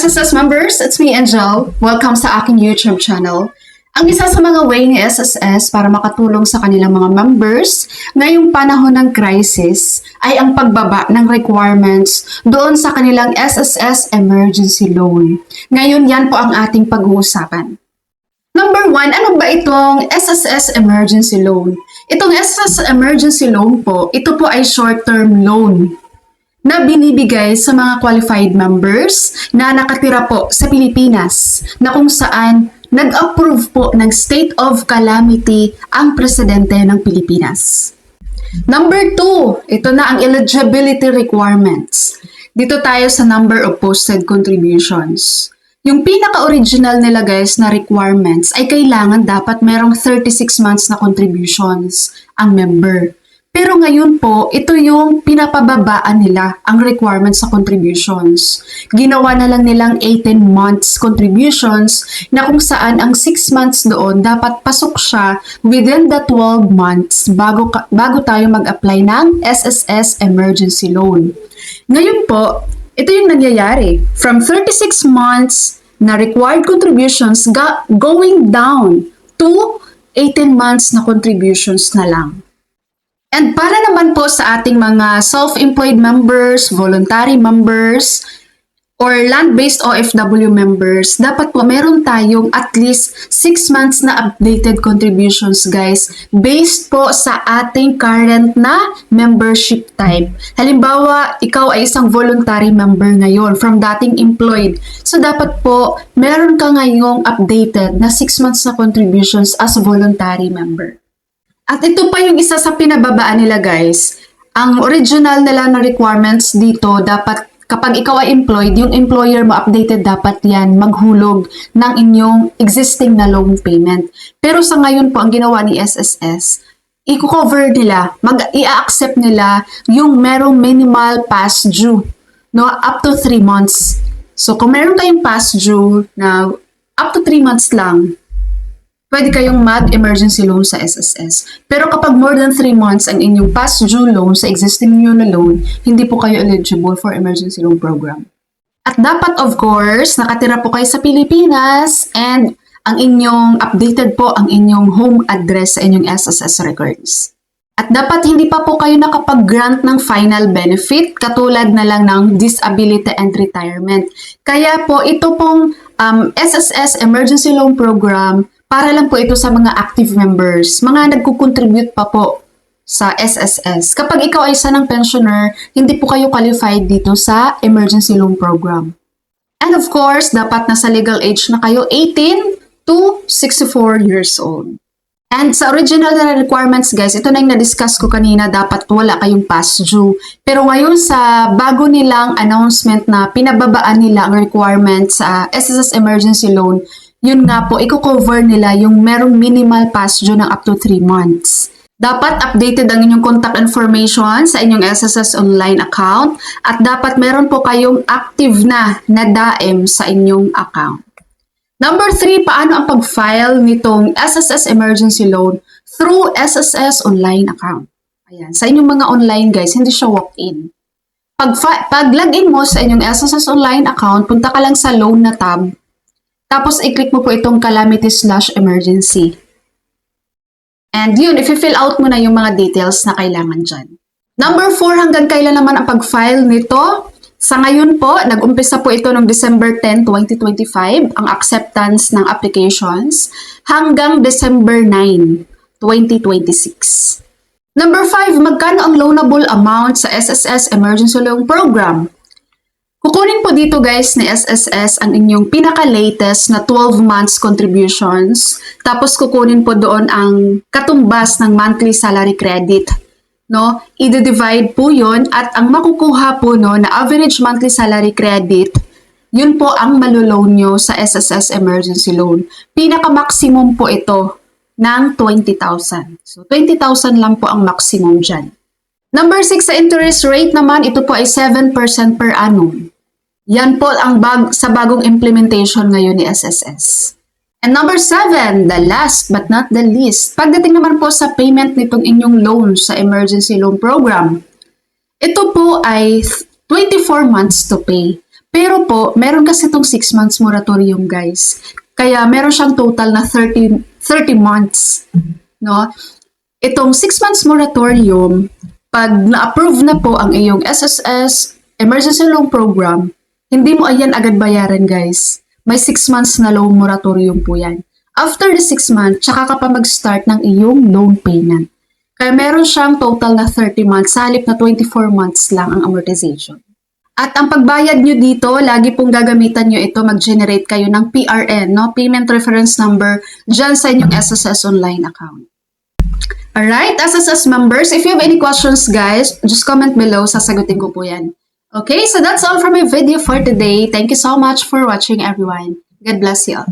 SSS members, it's me Angel. Welcome sa aking YouTube channel. Ang isa sa mga way ni SSS para makatulong sa kanilang mga members ngayong panahon ng crisis ay ang pagbaba ng requirements doon sa kanilang SSS emergency loan. Ngayon yan po ang ating pag-uusapan. Number 1, ano ba itong SSS emergency loan? Itong SSS emergency loan po, ito po ay short-term loan na binibigay sa mga qualified members na nakatira po sa Pilipinas na kung saan nag-approve po ng state of calamity ang presidente ng Pilipinas. Number 2, ito na ang eligibility requirements. Dito tayo sa number of posted contributions. Yung pinaka-original nila guys na requirements ay kailangan dapat merong 36 months na contributions ang member. Pero ngayon po, ito yung pinapababaan nila ang requirements sa contributions. Ginawa na lang nilang 18 months contributions na kung saan ang 6 months doon dapat pasok siya within the 12 months bago tayo mag-apply ng SSS emergency loan. Ngayon po, ito yung nangyayari. From 36 months na required contributions going down to 18 months na contributions na lang. And para naman po sa ating mga self-employed members, voluntary members, or land-based OFW members, dapat po meron tayong at least 6 months na updated contributions guys, based po sa ating current na membership type. Halimbawa, ikaw ay isang voluntary member ngayon from dating employed. So dapat po meron ka ngayong updated na 6 months na contributions as voluntary member. At ito pa yung isa sa pinababaan nila guys. Ang original nila na requirements dito, dapat kapag ikaw ay employed, yung employer mo updated dapat yan maghulog ng inyong existing na loan payment. Pero sa ngayon po, ang ginawa ni SSS, i-cover nila, i-accept nila yung merong minimal past due, no, up to 3 months. So kung meron kayong past due na up to 3 months lang, pwede kayong mag-emergency loan sa SSS. Pero kapag more than 3 months ang inyong past due loan sa existing nyo na loan, hindi po kayo eligible for emergency loan program. At dapat of course, nakatira po kayo sa Pilipinas and ang inyong updated po ang inyong home address sa inyong SSS records. At dapat hindi pa po kayo nakapag-grant ng final benefit katulad na lang ng disability and retirement. Kaya po ito pong SSS emergency loan program, para lang po ito sa mga active members, mga nagkukontribute pa po sa SSS. Kapag ikaw ay isa ng pensioner, hindi po kayo qualified dito sa emergency loan program. And of course, dapat nasa legal age na kayo 18 to 64 years old. And sa original na requirements guys, ito na yung na-discuss ko kanina, dapat wala kayong past due. Pero ngayon sa bago nilang announcement na pinababaan nila ang requirements sa SSS emergency loan, yun nga po, i-cover nila yung merong minimal past due ng up to 3 months. Dapat updated ang inyong contact information sa inyong SSS online account at dapat meron po kayong active na DAEM sa inyong account. Number 3, paano ang pag-file nitong SSS emergency loan through SSS online account? Ayan, sa inyong mga online guys, hindi siya walk-in. Pag login mo sa inyong SSS online account, punta ka lang sa loan na tab. Tapos, i-click mo po itong calamity/emergency. And yun, i-fill out mo na yung mga details na kailangan dyan. Number 4, hanggang kailan naman ang pag-file nito? Sa ngayon po, nag-umpisa po ito noong December 10, 2025, ang acceptance ng applications, hanggang December 9, 2026. Number 5, magkano ang loanable amount sa SSS Emergency Loan Program? Kukunin po dito guys ni SSS ang inyong pinaka-latest na 12 months contributions. Tapos kukunin po doon ang katumbas ng monthly salary credit. No? I-divide po yon at ang makukuha po no, na average monthly salary credit, yun po ang maluloan nyo sa SSS emergency loan. Pinaka-maximum po ito ng 20,000. So 20,000 lang po ang maximum dyan. Number 6 sa interest rate naman, ito po ay 7% per annum. Yan po ang sa bagong implementation ngayon ni SSS. And number 7, the last but not the least, pagdating naman po sa payment nitong inyong loan sa emergency loan program, ito po ay 24 months to pay. Pero po, meron kasi itong 6 months moratorium, guys. Kaya meron siyang total na 30 months, no? Itong 6 months moratorium, pag na-approve na po ang iyong SSS Emergency Loan Program, hindi mo ayan agad bayaran, guys. May 6 months na loan moratorium po yan. After the 6 months, tsaka ka pa mag-start ng iyong loan payment. Kaya meron siyang total na 30 months, sa halip na 24 months lang ang amortization. At ang pagbayad nyo dito, lagi pong gagamitan nyo ito, mag-generate kayo ng PRN, no? Payment Reference Number, dyan sa inyong SSS online account. Alright, SSS members, if you have any questions, guys, just comment below, sasagutin ko po yan. Okay, so that's all for my video for today. Thank you so much for watching, everyone. God bless you all.